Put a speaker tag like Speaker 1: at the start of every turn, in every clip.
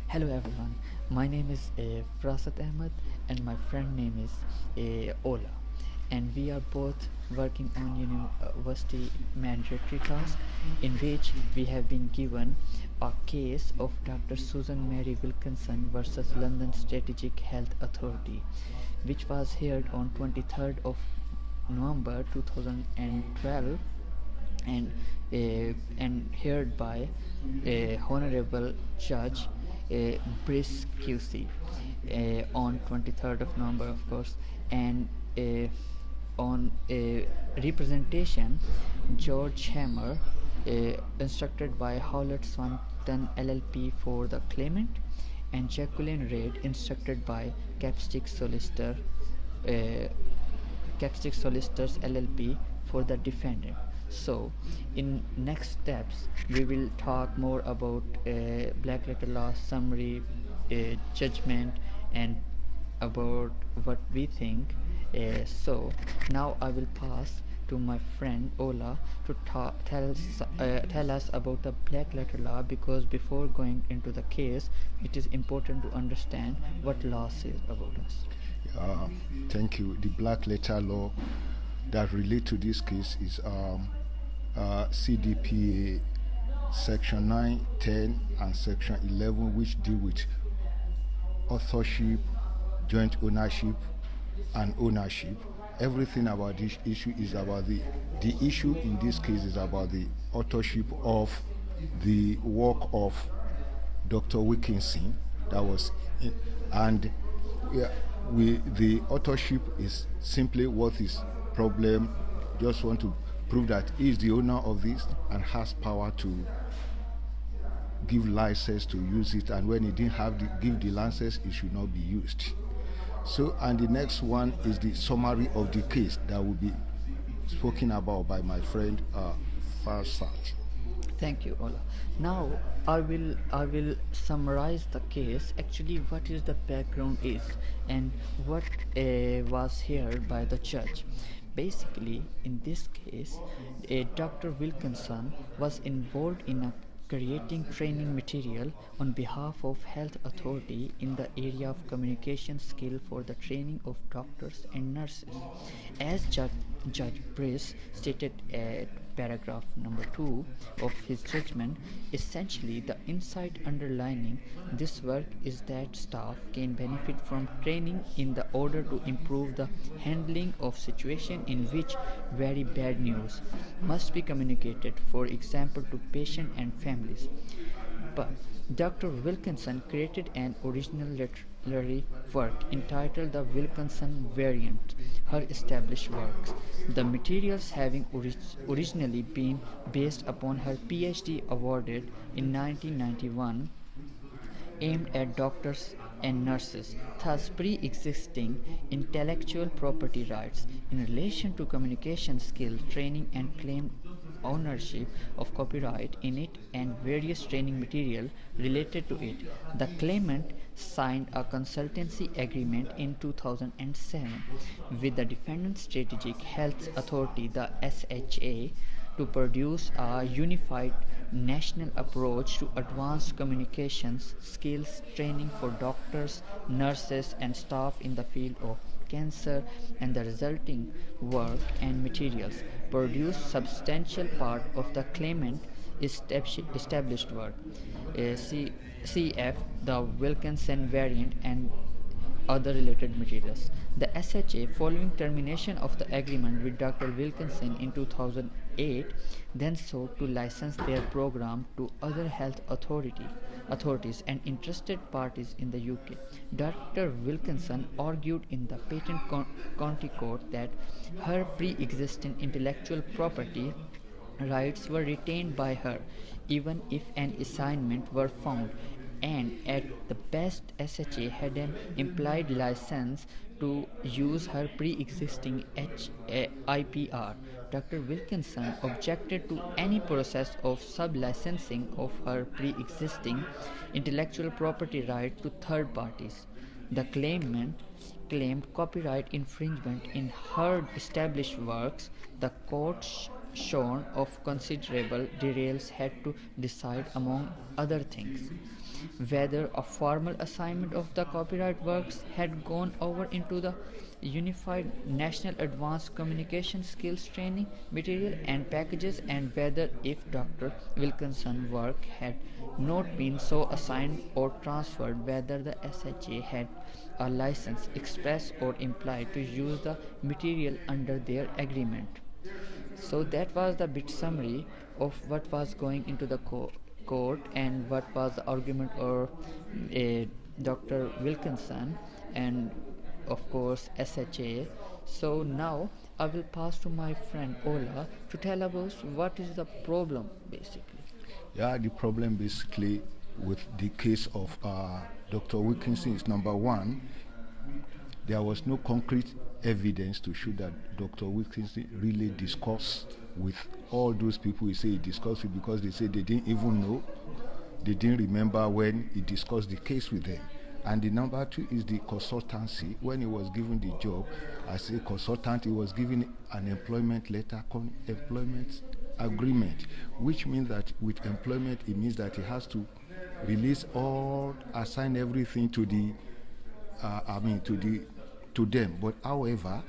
Speaker 1: Hello everyone, my name is Farasat Ahmed and my friend name is Ola, and we are both working on university mandatory task in which we have been given a case of Dr. Susan Mary Wilkinson versus London Strategic Health Authority, which was heard on 23rd of November 2012 and and heard by Honorable Judge Brice QC on 23rd of November, of course, and on representation George Hammer, instructed by Howlett Swanton LLP for the claimant, and Jacqueline Reid, instructed by Capstick Solicitor. Uh, Capstick Solicitors LLP for the defendant. So, in next steps, we will talk more about black letter law summary, judgment, and about what we think. So now I will pass to my friend Ola to tell us about the black letter law, because before going into the case, it is important to understand what law says about us.
Speaker 2: Uh, Thank you. The black letter law that relate to this case is CDPA Section 9, 10, and Section 11, which deal with authorship, joint ownership, and ownership. Everything about this issue is about the issue in this case is about the authorship of the work of Dr. Wilkinson that was in, and yeah, the authorship is simply what is problem. Just want to prove that he is the owner of this and has power to give license to use it, and when he didn't have give the license, it should not be used. So, and the next one is the summary of the case that will be spoken about by my friend Farasat.
Speaker 1: Thank you, Ola. Now I will summarize the case. Actually, what is the background is and what was heard by the judge. Basically, in this case, Dr. Wilkinson was involved in creating training material on behalf of health authority in the area of communication skill for the training of doctors and nurses. As Judge Brice stated at paragraph number 2 of his judgment, essentially the insight underlining this work is that staff can benefit from training in the order to improve the handling of situation in which very bad news must be communicated, for example, to patient and families. But Dr. Wilkinson created an original literary work entitled The Wilkinson Variant, her established works. The materials having originally been based upon her PhD awarded in 1991, aimed at doctors and nurses, thus pre-existing intellectual property rights in relation to communication skill training, and claimed ownership of copyright in it and various training material related to it. The claimant signed a consultancy agreement in 2007 with the Defendant Strategic Health Authority, the SHA, to produce a unified national approach to advanced communications skills training for doctors, nurses, and staff in the field of cancer, and the resulting work and materials produce substantial part of the claimant established work. CF, the Wilkinson variant, and other related materials. The SHA, following termination of the agreement with Dr. Wilkinson in 2008, then sought to license their program to other health authorities and interested parties in the UK. Dr. Wilkinson argued in the Patent County Court that her pre-existing intellectual property rights were retained by her, even if an assignment were found, and at the best SHA had an implied license to use her pre-existing IPR. Dr. Wilkinson objected to any process of sub-licensing of her pre-existing intellectual property right to third parties. The claimant claimed copyright infringement in her established works. The court shorn of considerable derails had to decide, among other things, whether a formal assignment of the copyright works had gone over into the Unified National Advanced Communication Skills Training material and packages, and whether if Dr. Wilkinson's work had not been so assigned or transferred, whether the SHA had a license, express or implied, to use the material under their agreement. So that was the bit summary of what was going into the court and what was the argument or Dr. Wilkinson and of course SHA. So now I will pass to my friend Ola to tell about what is the problem basically.
Speaker 2: Yeah, the problem basically with the case of Dr. Wilkinson is number one, there was no concrete evidence to show that Dr. Wilkinson really discussed with all those people he said he discussed with, because they said they didn't even know, they didn't remember when he discussed the case with them. And the number two is the consultancy. When he was given the job as a consultant, he was given an employment letter, employment agreement, which means that with employment, it means that he has to release all, assign everything to the, to them. But however,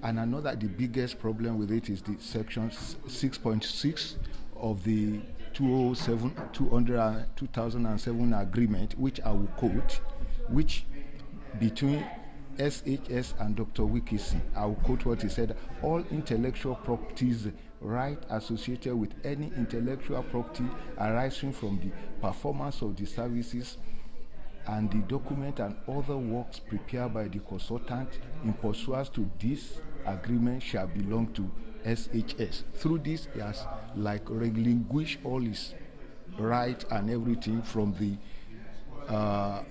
Speaker 2: and another, the biggest problem with it is the section 6.6 of the 2007 agreement, which I will quote, which between SHS and Dr. Wilkinson, I will quote what he said: all intellectual properties right associated with any intellectual property arising from the performance of the services and the document and other works prepared by the consultant in pursuance to this agreement shall belong to SHS. Through this, he has like relinquished all his right and everything from the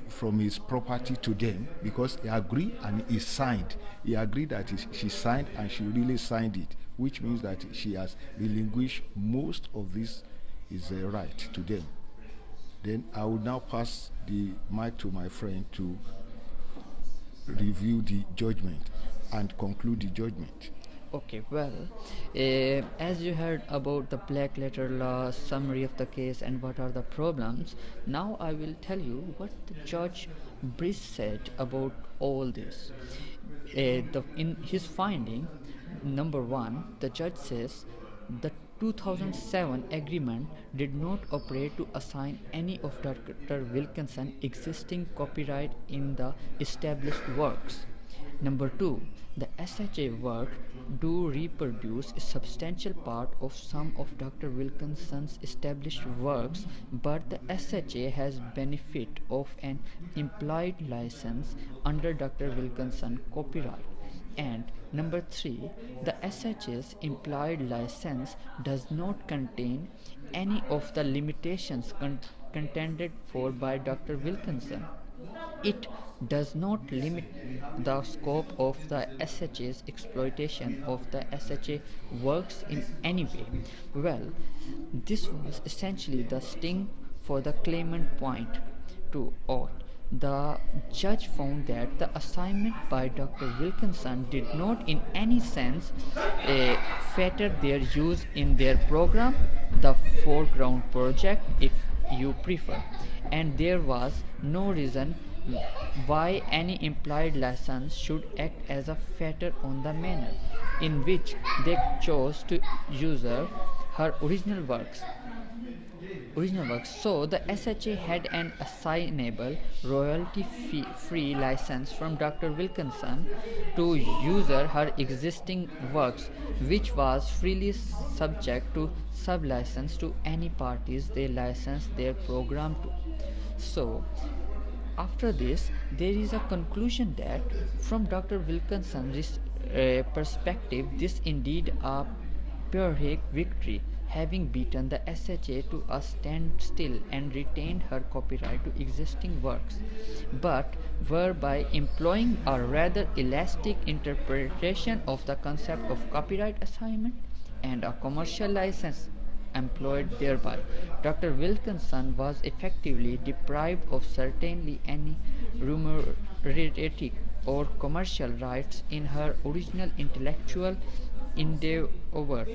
Speaker 2: from his property to them, because he agreed and he signed. He agreed that she signed and she really signed it, which means that she has relinquished most of this is a right to them. Then I will now pass the mic to my friend to review the judgment and conclude the judgment.
Speaker 1: Okay, well, as you heard about the black letter law, summary of the case and what are the problems, now I will tell you what the Judge Brice said about all this. In his finding, number one, the judge says the 2007 agreement did not operate to assign any of Dr. Wilkinson's existing copyright in the established works. Number two, the SHA work do reproduce a substantial part of some of Dr. Wilkinson's established works, but the SHA has benefit of an implied license under Dr. Wilkinson copyright. And number three, the SHA's implied license does not contain any of the limitations contended for by Dr. Wilkinson. It does not limit the scope of the SHA's exploitation of the SHA works in any way. Well, this was essentially the sting for the claimant point to all. The judge found that the assignment by Dr. Wilkinson did not in any sense fetter their use in their program, the foreground project if you prefer, and there was no reason why any implied license should act as a fetter on the manner in which they chose to use her original works. So the SHA had an assignable royalty-free license from Dr. Wilkinson to use her existing works, which was freely subject to sub-license to any parties they licensed their program to. So after this, there is a conclusion that from Dr. Wilkinson's perspective, this indeed a Pyrrhic victory, having beaten the SHA to a standstill and retained her copyright to existing works, but were by employing a rather elastic interpretation of the concept of copyright assignment and a commercial license employed thereby, Dr. Wilkinson was effectively deprived of certainly any remunerative or commercial rights in her original intellectual endeavor.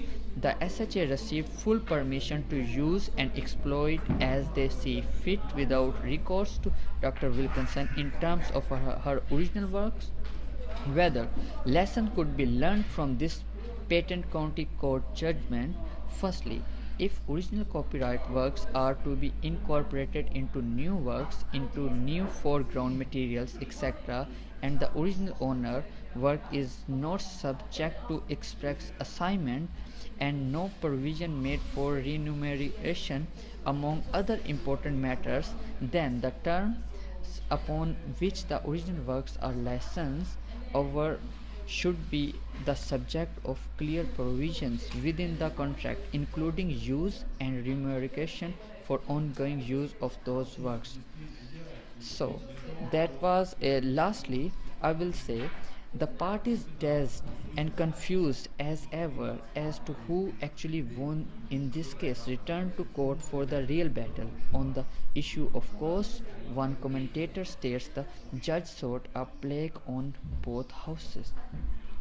Speaker 1: The SHA received full permission to use and exploit as they see fit without recourse to Dr. Wilkinson in terms of her original works. Whether lesson could be learned from this patent county court judgment. Firstly, if original copyright works are to be incorporated into new works, into new foreground materials, etc., and the original owner work is not subject to express assignment and no provision made for remuneration among other important matters, then the terms upon which the original works are licensed over should be the subject of clear provisions within the contract, including use and remuneration for ongoing use of those works. So that was lastly, I will say the parties dazed and confused as ever as to who actually won in this case returned to court for the real battle. On the issue of course, one commentator states the judge sought a plague on both houses.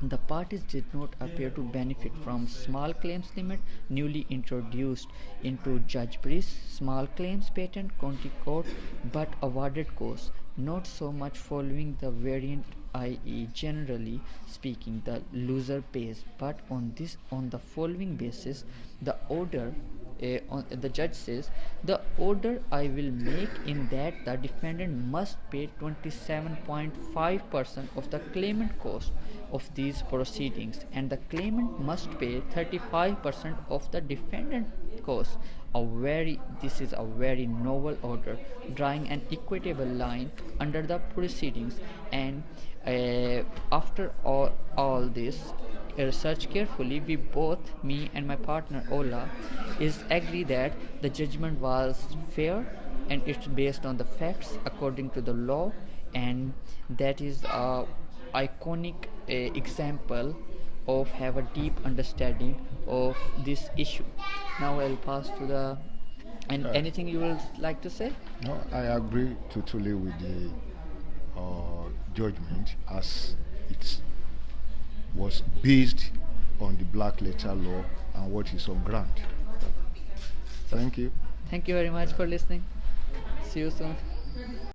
Speaker 1: The parties did not appear to benefit from small claims limit newly introduced into Judge Brice's small claims patent county court, but awarded costs not so much following the variant, i.e. generally speaking the loser pays, but on the following basis. The order the judge says, the order I will make in that the defendant must pay 27.5% of the claimant cost of these proceedings and the claimant must pay 35% of the defendant cost. This is a very novel order, drawing an equitable line under the proceedings. And after all this research carefully, we both, me and my partner Ola, is agree that the judgment was fair and it's based on the facts according to the law, and that is a iconic example of have a deep understanding of this issue. Now I'll pass to the anything you would like to say?
Speaker 2: No, I agree totally with the judgment as it was based on the black letter law and what is on ground. Thank you.
Speaker 1: Thank you very much for listening. See you soon.